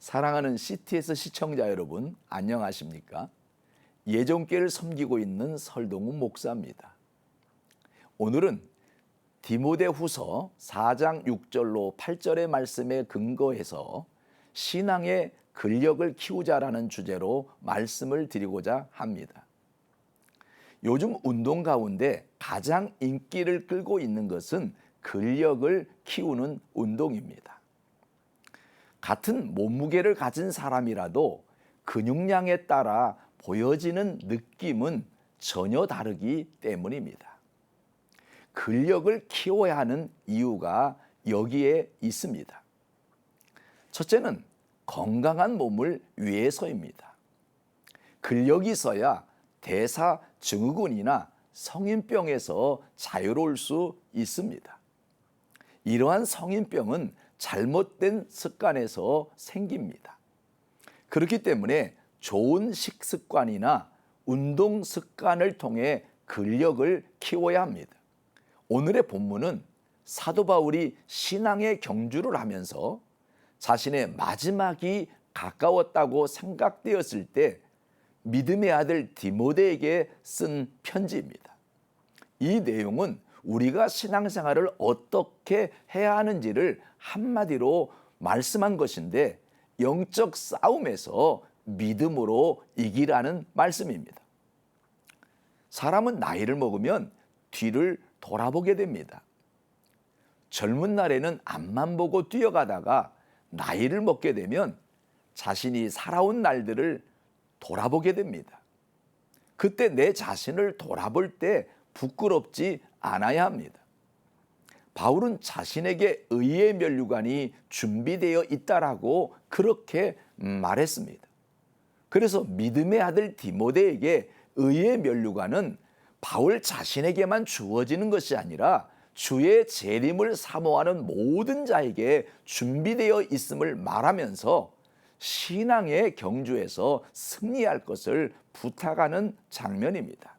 사랑하는 CTS 시청자 여러분, 안녕하십니까? 예종교를 섬기고 있는 설동훈 목사입니다. 오늘은 디모데후서 4장 6절로 8절의 말씀에 근거해서 신앙의 근력을 키우자라는 주제로 말씀을 드리고자 합니다. 요즘 운동 가운데 가장 인기를 끌고 있는 것은 근력을 키우는 운동입니다. 같은 몸무게를 가진 사람이라도 근육량에 따라 보여지는 느낌은 전혀 다르기 때문입니다. 근력을 키워야 하는 이유가 여기에 있습니다. 첫째는 건강한 몸을 위해서입니다. 근력이 있어야 대사증후군이나 성인병에서 자유로울 수 있습니다. 이러한 성인병은 잘못된 습관에서 생깁니다. 그렇기 때문에 좋은 식습관이나 운동 습관을 통해 근력을 키워야 합니다. 오늘의 본문은 사도 바울이 신앙의 경주를 하면서 자신의 마지막이 가까웠다고 생각되었을 때 믿음의 아들 디모데에게 쓴 편지입니다. 이 내용은 우리가 신앙생활을 어떻게 해야 하는지를 한마디로 말씀한 것인데, 영적 싸움에서 믿음으로 이기라는 말씀입니다. 사람은 나이를 먹으면 뒤를 돌아보게 됩니다. 젊은 날에는 앞만 보고 뛰어가다가 나이를 먹게 되면 자신이 살아온 날들을 돌아보게 됩니다. 그때 내 자신을 돌아볼 때 부끄럽지 않아야 합니다. 바울은 자신에게 의의 면류관이 준비되어 있다라고 그렇게 말했습니다. 그래서 믿음의 아들 디모데에게 의의 면류관은 바울 자신에게만 주어지는 것이 아니라 주의 재림을 사모하는 모든 자에게 준비되어 있음을 말하면서 신앙의 경주에서 승리할 것을 부탁하는 장면입니다.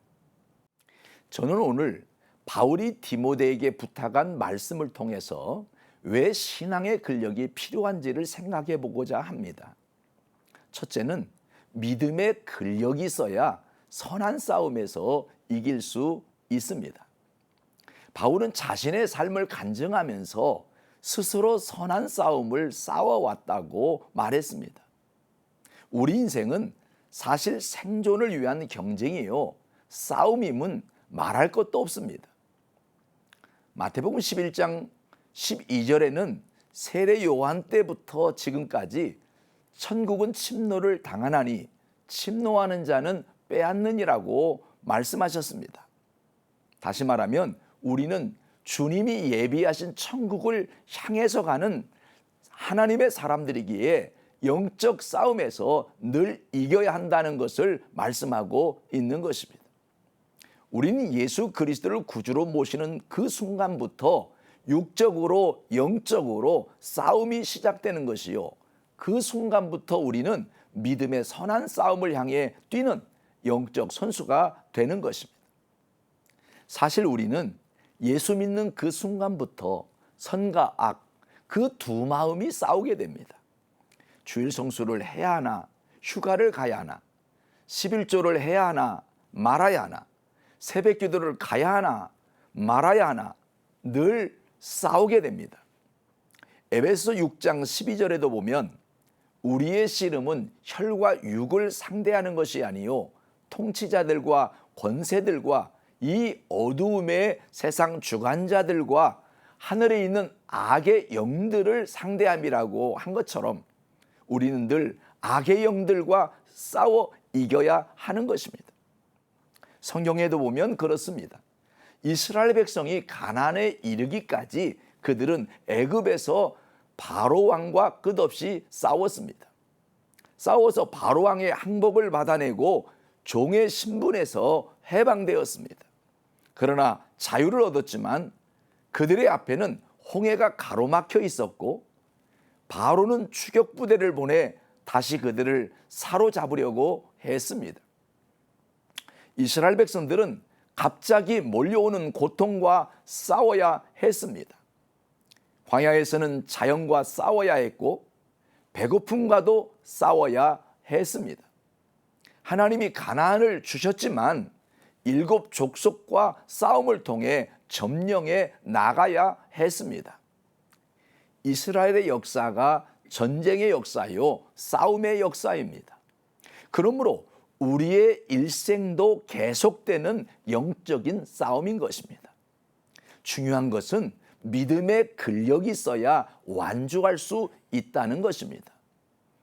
저는 오늘 바울이 디모데에게 부탁한 말씀을 통해서 왜 신앙의 근력이 필요한지를 생각해 보고자 합니다. 첫째는 믿음의 근력이 있어야 선한 싸움에서 이길 수 있습니다. 바울은 자신의 삶을 간증하면서 스스로 선한 싸움을 싸워왔다고 말했습니다. 우리 인생은 사실 생존을 위한 경쟁이요, 싸움임은 말할 것도 없습니다. 마태복음 11장 12절에는 세례 요한 때부터 지금까지 천국은 침노를 당하나니 침노하는 자는 빼앗느니라고 말씀하셨습니다. 다시 말하면 우리는 주님이 예비하신 천국을 향해서 가는 하나님의 사람들이기에 영적 싸움에서 늘 이겨야 한다는 것을 말씀하고 있는 것입니다. 우리는 예수 그리스도를 구주로 모시는 그 순간부터 육적으로 영적으로 싸움이 시작되는 것이요, 그 순간부터 우리는 믿음의 선한 싸움을 향해 뛰는 영적 선수가 되는 것입니다. 사실 우리는 예수 믿는 그 순간부터 선과 악, 그 두 마음이 싸우게 됩니다. 주일 성수를 해야 하나, 휴가를 가야 하나, 11조를 해야 하나, 말아야 하나, 새벽 기도를 가야 하나, 말아야 하나, 늘 싸우게 됩니다. 에베소 6장 12절에도 보면 우리의 씨름은 혈과 육을 상대하는 것이 아니요 통치자들과 권세들과 이 어두움의 세상 주관자들과 하늘에 있는 악의 영들을 상대함이라고 한 것처럼 우리는 늘 악의 영들과 싸워 이겨야 하는 것입니다. 성경에도 보면 그렇습니다. 이스라엘 백성이 가나안에 이르기까지 그들은 애굽에서 바로 왕과 끝없이 싸웠습니다. 싸워서 바로 왕의 항복을 받아내고 종의 신분에서 해방되었습니다. 그러나 자유를 얻었지만 그들의 앞에는 홍해가 가로막혀 있었고 바로는 추격부대를 보내 다시 그들을 사로잡으려고 했습니다. 이스라엘 백성들은 갑자기 몰려오는 고통과 싸워야 했습니다. 광야에서는 자연과 싸워야 했고 배고픔과도 싸워야 했습니다. 하나님이 가나안을 주셨지만 7 족속과 싸움을 통해 점령해 나가야 했습니다. 이스라엘의 역사가 전쟁의 역사요, 싸움의 역사입니다. 그러므로 우리의 일생도 계속되는 영적인 싸움인 것입니다. 중요한 것은 믿음의 근력이 있어야 완주할 수 있다는 것입니다.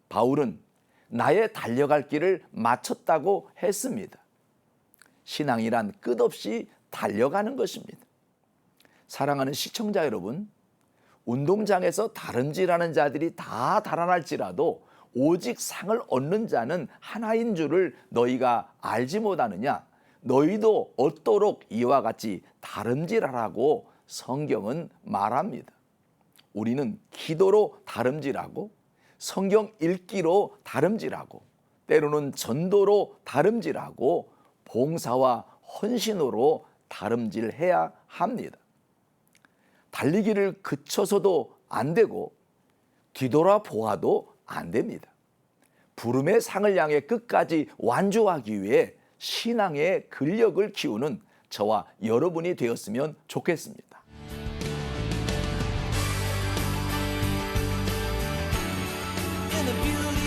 바울은 나의 달려갈 길을 마쳤다고 했습니다. 신앙이란 끝없이 달려가는 것입니다. 사랑하는 시청자 여러분, 운동장에서 다름질하는 자들이 다 달아날지라도 오직 상을 얻는 자는 하나인 줄을 너희가 알지 못하느냐? 너희도 얻도록 이와 같이 다름질하라고 성경은 말합니다. 우리는 기도로 다름질하고 성경 읽기로 다름질하고 때로는 전도로 다름질하고 봉사와 헌신으로 다름질해야 합니다. 달리기를 그쳐서도 안 되고 뒤돌아보아도 안 됩니다. 부름의 상을 향해 끝까지 완주하기 위해 신앙의 근력을 키우는 저와 여러분이 되었으면 좋겠습니다. In the beauty